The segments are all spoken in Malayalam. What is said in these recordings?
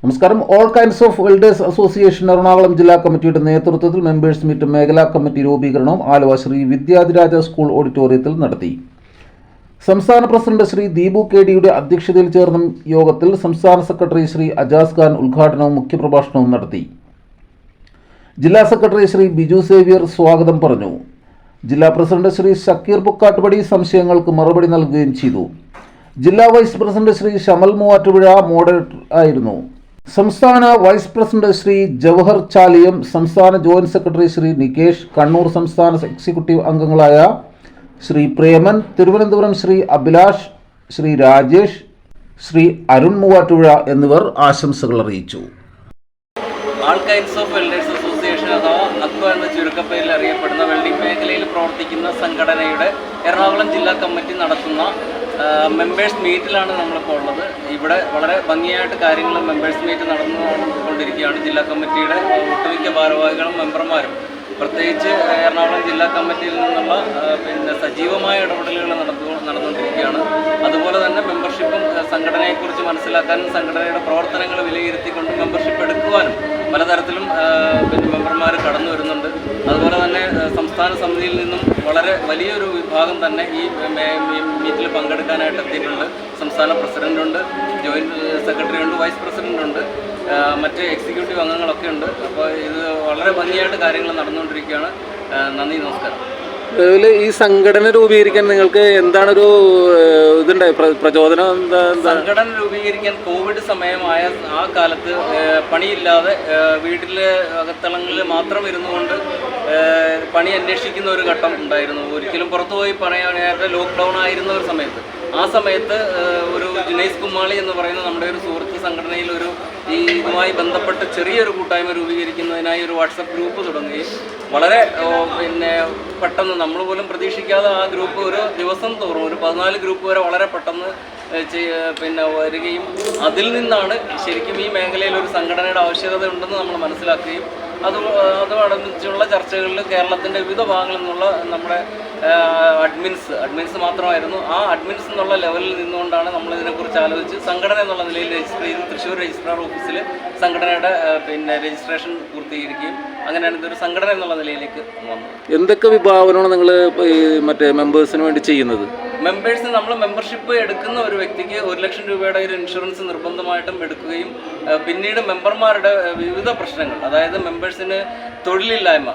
നമസ്കാരം. All kinds of welders association Ernakulam ജില്ലാ കമ്മിറ്റിയുടെ നേതൃത്വത്തിൽ മെമ്പേഴ്സ് മീറ്റ് മേഖലാ കമ്മിറ്റി രൂപീകരണവും ആലുവ ശ്രീ വിദ്യാധിരാജ സ്കൂൾ ഓഡിറ്റോറിയത്തിൽ നടത്തി. സംസ്ഥാന പ്രസിഡന്റ് ശ്രീ ദീപു കെ.ഡിയുടെ അധ്യക്ഷതയിൽ ചേർന്ന യോഗത്തിൽ സംസ്ഥാന സെക്രട്ടറി ശ്രീ അജാസ് ഖാൻ ഉദ്ഘാടനവും മുഖ്യപ്രഭാഷണവും നടത്തി. ജില്ലാ സെക്രട്ടറി ശ്രീ ബിജു സേവ്യർ സ്വാഗതം പറഞ്ഞു. ജില്ലാ പ്രസിഡന്റ് ശ്രീ ഷക്കീർ പുക്കാട്ടുപടി സംശയങ്ങൾക്ക് മറുപടി നൽകുകയും ചെയ്തു. ജില്ലാ vice president Shri Shamal Muvattupuzha moderator ആയിരുന്നു. സംസ്ഥാന വൈസ് പ്രസിഡന്റ് ശ്രീ ജവഹർ ചാലിയം, സംസ്ഥാന ജോയിന്റ് സെക്രട്ടറി ശ്രീ നികേഷ്, കണ്ണൂർ സംസ്ഥാന എക്സിക്യൂട്ടീവ് അംഗങ്ങളായ ശ്രീ പ്രേമൻ, തിരുവനന്തപുരം ശ്രീ അഭിലാഷ്, ശ്രീ രാജേഷ്, ശ്രീ അരുൺ മൂവാറ്റുപുഴ എന്നിവർ ആശംസകൾ അറിയിച്ചു. ആൾ കൈൻഡ്സ് ഓഫ് വെൽഡേഴ്സ് അസോസിയേഷൻ അഥവാ അക്വ എന്ന ചുരുക്കപ്പേരിൽ അറിയപ്പെടുന്ന വെൽഡിംഗ് മേഖലയിൽ പ്രവർത്തിക്കുന്ന സംഘടനയുടെ എറണാകുളം ജില്ലാ കമ്മിറ്റി നടത്തുന്ന മെമ്പേഴ്സ് മീറ്റിലാണ് നമ്മളിപ്പോൾ ഉള്ളത്. ഇവിടെ വളരെ ഭംഗിയായിട്ട് കാര്യങ്ങൾ മെമ്പേഴ്സ് മീറ്റ് നടന്നുകൊണ്ടിരിക്കുകയാണ്. ജില്ലാ കമ്മിറ്റിയുടെ ഒട്ടുമിക്ക ഭാരവാഹികളും മെമ്പർമാരും പ്രത്യേകിച്ച് എറണാകുളം ജില്ലാ കമ്മിറ്റിയിൽ നിന്നുള്ള സജീവമായ ഇടപെടലുകൾ നടന്നുകൊണ്ടിരിക്കുകയാണ്. അതുപോലെ തന്നെ മെമ്പർഷിപ്പും സംഘടനയെക്കുറിച്ച് മനസ്സിലാക്കാനും സംഘടനയുടെ പ്രവർത്തനങ്ങൾ വിലയിരുത്തിക്കൊണ്ട് മെമ്പർഷിപ്പ് എടുക്കുവാനും പലതരത്തിലും മെമ്പർമാർ കടന്നു വരുന്നുണ്ട്. അതുപോലെ തന്നെ സംസ്ഥാന സമിതിയിൽ നിന്നും വളരെ വലിയൊരു വിഭാഗം തന്നെ ഈ മീറ്റിൽ പങ്കെടുക്കാനായിട്ട് എത്തിയിട്ടുണ്ട്. സംസ്ഥാന പ്രസിഡൻ്റുണ്ട്, ജോയിൻറ്റ് സെക്രട്ടറി ഉണ്ട്, വൈസ് പ്രസിഡൻ്റ് ഉണ്ട്, മറ്റ് എക്സിക്യൂട്ടീവ് അംഗങ്ങളൊക്കെ ഉണ്ട്. അപ്പോൾ ഇത് വളരെ ഭംഗിയായിട്ട് കാര്യങ്ങൾ നടന്നുകൊണ്ടിരിക്കുകയാണ്. നന്ദി, നമസ്കാരം. ഈ സംഘടന രൂപീകരിക്കാൻ നിങ്ങൾക്ക് എന്താണൊരു ഇതുണ്ടായി പ്രചോദനം? സംഘടന രൂപീകരിക്കാൻ കോവിഡ് സമയമായ ആ കാലത്ത് പണിയില്ലാതെ വീട്ടിലെ അകത്തളങ്ങളിൽ മാത്രം ഇരുന്നുകൊണ്ട് പണി അന്വേഷിക്കുന്ന ഒരു ഘട്ടം ഉണ്ടായിരുന്നു. ഒരിക്കലും പുറത്തുപോയി പണിയാനായിട്ട് ലോക്ക്ഡൗൺ ആയിരുന്ന ഒരു സമയത്ത്, ആ സമയത്ത് ഒരു ജുനൈസ് കുമാളി എന്ന് പറയുന്ന നമ്മുടെ ഒരു സുഹൃത്ത് സംഘടനയിൽ ഒരു ഇതുമായി ബന്ധപ്പെട്ട് ചെറിയൊരു കൂട്ടായ്മ രൂപീകരിക്കുന്നതിനായി ഒരു വാട്സപ്പ് ഗ്രൂപ്പ് തുടങ്ങുകയും വളരെ പെട്ടെന്ന് നമ്മൾ പോലും പ്രതീക്ഷിക്കാതെ ആ ഗ്രൂപ്പ് ഒരു ദിവസം തോറും ഒരു 14 ഗ്രൂപ്പ് വരെ വളരെ പെട്ടെന്ന് വരികയും അതിൽ നിന്നാണ് ശരിക്കും ഈ മേഖലയിൽ ഒരു സംഘടനയുടെ ആവശ്യകത ഉണ്ടെന്ന് നമ്മൾ മനസ്സിലാക്കുകയും അതോടനുബന്ധിച്ചുള്ള ചർച്ചകളിൽ കേരളത്തിൻ്റെ വിവിധ ഭാഗങ്ങളിൽ നിന്നുള്ള നമ്മുടെ അഡ്മിൻസ് മാത്രമായിരുന്നു. ആ അഡ്മിൻസ് എന്നുള്ള ലെവലിൽ നിന്നുകൊണ്ടാണ് നമ്മളിതിനെക്കുറിച്ച് ആലോചിച്ച് സംഘടന എന്നുള്ള നിലയിൽ രജിസ്റ്റർ ചെയ്ത് തൃശ്ശൂർ രജിസ്ട്രാർ ഓഫീസിൽ സംഘടനയുടെ രജിസ്ട്രേഷൻ പൂർത്തീകരിക്കുകയും അങ്ങനെയാണ് ഇതൊരു സംഘടന എന്നുള്ള നിലയിലേക്ക് വന്നത്. എന്തൊക്കെ വിഭാവനമാണ് നിങ്ങൾ മറ്റേ മെമ്പേഴ്സിന് വേണ്ടി ചെയ്യുന്നത്? മെമ്പേഴ്സിന് നമ്മൾ മെമ്പർഷിപ്പ് എടുക്കുന്ന ഒരു വ്യക്തിക്ക് 1 ലക്ഷം രൂപയുടെ ഒരു ഇൻഷുറൻസ് നിർബന്ധമായിട്ടും എടുക്കുകയും പിന്നീട് മെമ്പർമാരുടെ വിവിധ പ്രശ്നങ്ങൾ, അതായത് മെമ്പേഴ്സിന് തൊഴിലില്ലായ്മ,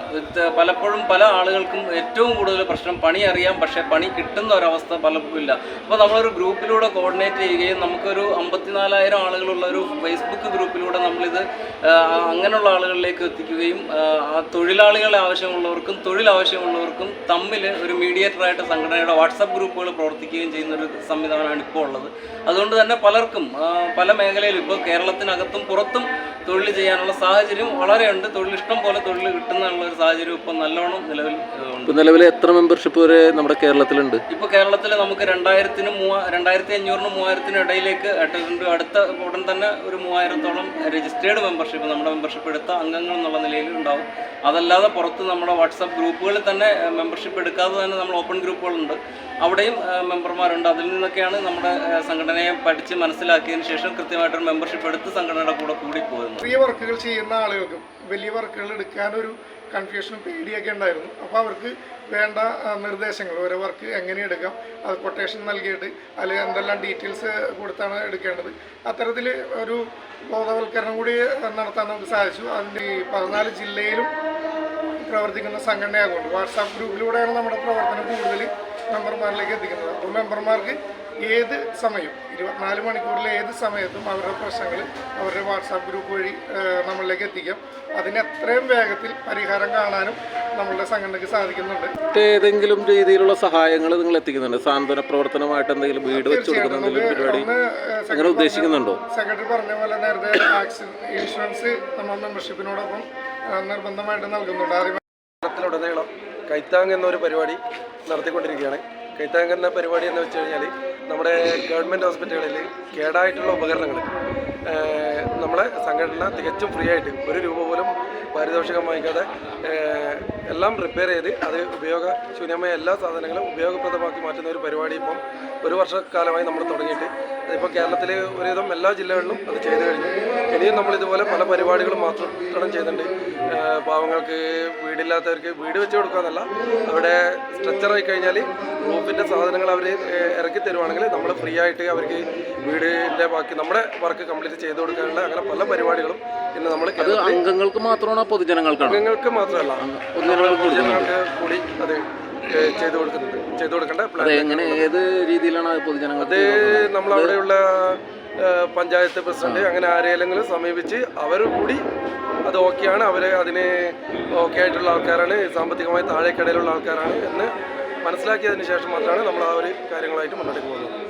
പലപ്പോഴും പല ആളുകൾക്കും ഏറ്റവും കൂടുതൽ പ്രശ്നം പണി അറിയാം, പക്ഷേ പണി കിട്ടുന്ന ഒരവസ്ഥ പലപ്പോഴും ഇല്ല. അപ്പോൾ നമ്മളൊരു ഗ്രൂപ്പിലൂടെ കോർഡിനേറ്റ് ചെയ്യുകയും നമുക്കൊരു 54,000 ആളുകളുള്ള ഒരു ഫേസ്ബുക്ക് ഗ്രൂപ്പിലൂടെ നമ്മളിത് അങ്ങനെയുള്ള ആളുകളിലേക്ക് എത്തിക്കുകയും ആ തൊഴിലാളികളെ ആവശ്യമുള്ളവർക്കും തൊഴിൽ ആവശ്യമുള്ളവർക്കും തമ്മിൽ ഒരു മീഡിയേറ്ററായിട്ട് സംഘടനയുടെ വാട്സപ്പ് ഗ്രൂപ്പുകൾ പ്രവർത്തിക്കുകയും ചെയ്യുന്നൊരു സംവിധാനമാണ് ഇപ്പോൾ ഉള്ളത്. അതുകൊണ്ട് തന്നെ പലർക്കും പല മേഖലയിലും ഇപ്പോൾ കേരളത്തിനകത്തും പുറത്തും തൊഴിൽ ചെയ്യാനുള്ള സാഹചര്യം വളരെയുണ്ട്. തൊഴിലിഷ്ടം പോലെ തൊഴിൽ കിട്ടുന്നുള്ള ഒരു സാഹചര്യം ഇപ്പോൾ നല്ലോണം നിലവിൽ എത്ര മെമ്പർഷിപ്പ് വരെ നമ്മുടെ കേരളത്തിലുണ്ട്? ഇപ്പോൾ കേരളത്തിൽ നമുക്ക് 2,500-നും 3,000-നും ഇടയിലേക്ക് അടുത്ത ഉടൻ തന്നെ ഒരു 3,000-ഓളം രജിസ്റ്റേർഡ് മെമ്പർഷിപ്പ് നമ്മുടെ മെമ്പർഷിപ്പ് എടുത്ത അംഗങ്ങൾ എന്നുള്ള നിലയിൽ ഉണ്ടാവും. അതല്ലാതെ പുറത്ത് നമ്മുടെ വാട്സപ്പ് ഗ്രൂപ്പുകളിൽ തന്നെ മെമ്പർഷിപ്പ് എടുക്കാതെ തന്നെ നമ്മൾ ഓപ്പൺ ഗ്രൂപ്പുകളുണ്ട്, അവിടെയും മെമ്പർമാരുണ്ട്. അതിൽ നിന്നൊക്കെയാണ് നമ്മുടെ സംഘടനയെ പഠിച്ച് മനസ്സിലാക്കിയതിന് ശേഷം കൃത്യമായിട്ടൊരു മെമ്പർഷിപ്പ് എടുത്ത് സംഘടനയുടെ കൂടെ കൂടി പോകുന്നത്. ചെറിയ വർക്കുകൾ ചെയ്യുന്ന ആളുകൾക്കും വലിയ വർക്കുകൾ എടുക്കാനൊരു കൺഫ്യൂഷനും പേടിയൊക്കെ ഉണ്ടായിരുന്നു. അപ്പോൾ അവർക്ക് വേണ്ട നിർദ്ദേശങ്ങൾ, ഓരോ വർക്ക് എങ്ങനെ എടുക്കാം, അത് കൊട്ടേഷൻ നൽകിയിട്ട് അതിൽ എന്തെല്ലാം ഡീറ്റെയിൽസ് കൊടുത്താണ് എടുക്കേണ്ടത്, അത്തരത്തിൽ ഒരു ബോധവൽക്കരണം കൂടി നടത്താൻ നമുക്ക് സാധിച്ചു. അതിൻ്റെ 14 ജില്ലയിലും പ്രവർത്തിക്കുന്ന സംഘടനയാകൊണ്ട് വാട്സാപ്പ് ഗ്രൂപ്പിലൂടെയാണ് നമ്മുടെ പ്രവർത്തനം കൂടുതൽ മെമ്പർമാരിലേക്ക് എത്തിക്കുന്നത്. അപ്പോൾ മെമ്പർമാർക്ക് ഏത് സമയവും 24 മണിക്കൂറിൽ ഏത് സമയത്തും അവരുടെ പ്രശ്നങ്ങൾ അവരുടെ വാട്സാപ്പ് ഗ്രൂപ്പ് വഴി നമ്മളിലേക്ക് എത്തിക്കാം. അതിന് എത്രയും വേഗത്തിൽ പരിഹാരം കാണാനും നമ്മളുടെ സംഘടനയ്ക്ക് സാധിക്കുന്നുണ്ട്. ഏതെങ്കിലും രീതിയിലുള്ള സഹായങ്ങൾ നിങ്ങൾ എത്തിക്കുന്നുണ്ട്? സാന്ത്വന പ്രവർത്തനമായിട്ട് എന്തെങ്കിലും വീട് വെച്ച് കൊടുക്കുന്ന പരിപാടി അങ്ങനെ ഉദ്ദേശിക്കുന്നുണ്ടോ? സെക്രട്ടറി പറഞ്ഞ പോലെ നേരത്തെ ഇൻഷുറൻസ് നമ്മൾ മെമ്പർഷിപ്പിനോടൊപ്പം നിർബന്ധമായിട്ട് നൽകുന്നുണ്ട്. കേരളത്തിലുടനീളം കൈത്താങ് എന്നൊരു പരിപാടി നടത്തിക്കൊണ്ടിരിക്കുകയാണ്. കൈത്താങ് എന്ന പരിപാടി എന്ന് വെച്ച് കഴിഞ്ഞാൽ നമ്മുടെ ഗവൺമെൻറ് ഹോസ്പിറ്റലുകളിൽ കേടായിട്ടുള്ള ഉപകരണങ്ങൾ നമ്മളെ സംഘടന തികച്ചും ഫ്രീ ആയിട്ട് 1 രൂപ പോലും പാരിതോഷികം വാങ്ങിക്കാതെ എല്ലാം റിപ്പയർ ചെയ്ത് അത് ഉപയോഗശൂന്യമായ എല്ലാ സാധനങ്ങളും ഉപയോഗപ്രദമാക്കി മാറ്റുന്ന ഒരു പരിപാടി ഇപ്പം 1 വർഷക്കാലമായി നമ്മൾ തുടങ്ങിയിട്ട് അതിപ്പോൾ കേരളത്തിലെ ഒരുവിധം എല്ലാ ജില്ലകളിലും അത് ചെയ്തു കഴിഞ്ഞു. ഇനിയും നമ്മളിതുപോലെ പല പരിപാടികളും മാത്രം ചെയ്യുന്നുണ്ട്. പാവങ്ങൾക്ക് വീടില്ലാത്തവർക്ക് വീട് വെച്ച് കൊടുക്കാന്നല്ല, അവിടെ സ്ട്രെച്ചറായി കഴിഞ്ഞാൽ റൂഫിൻ്റെ സാധനങ്ങൾ അവർ ഇറക്കി തരുവാണെങ്കിൽ നമ്മൾ ഫ്രീ ആയിട്ട് അവർക്ക് വീടിൻ്റെ ബാക്കി നമ്മുടെ വർക്ക് കംപ്ലീറ്റ് ചെയ്ത് കൊടുക്കാനുള്ള അങ്ങനെ പല പരിപാടികളും ഇന്ന് നമ്മൾ അംഗങ്ങൾക്ക് മാത്രമാണോ പൊതുജനങ്ങൾക്കാണ്? അംഗങ്ങൾക്ക് മാത്രമല്ല, പൊതുജനങ്ങൾക്ക് കൂടി അത് ചെയ്തു കൊടുക്കേണ്ട പ്ലാൻ. എങ്ങനെ ഏത് രീതിയിലാണ് പൊതുജനങ്ങൾ? അത് നമ്മളവിടെയുള്ള പഞ്ചായത്ത് പ്രസിഡന്റ് അങ്ങനെ ആരെയെങ്കിലും സമീപിച്ച് അവർ കൂടി അത് ഓക്കെയാണ്, അവർ അതിന് ഓക്കെ ആയിട്ടുള്ള ആൾക്കാരാണ്, സാമ്പത്തികമായി താഴേക്കിടയിലുള്ള ആൾക്കാരാണ് എന്ന് മനസ്സിലാക്കിയതിന് ശേഷം മാത്രമാണ് നമ്മൾ ആ ഒരു കാര്യങ്ങളായിട്ട് മുന്നോട്ട് പോകുന്നത്.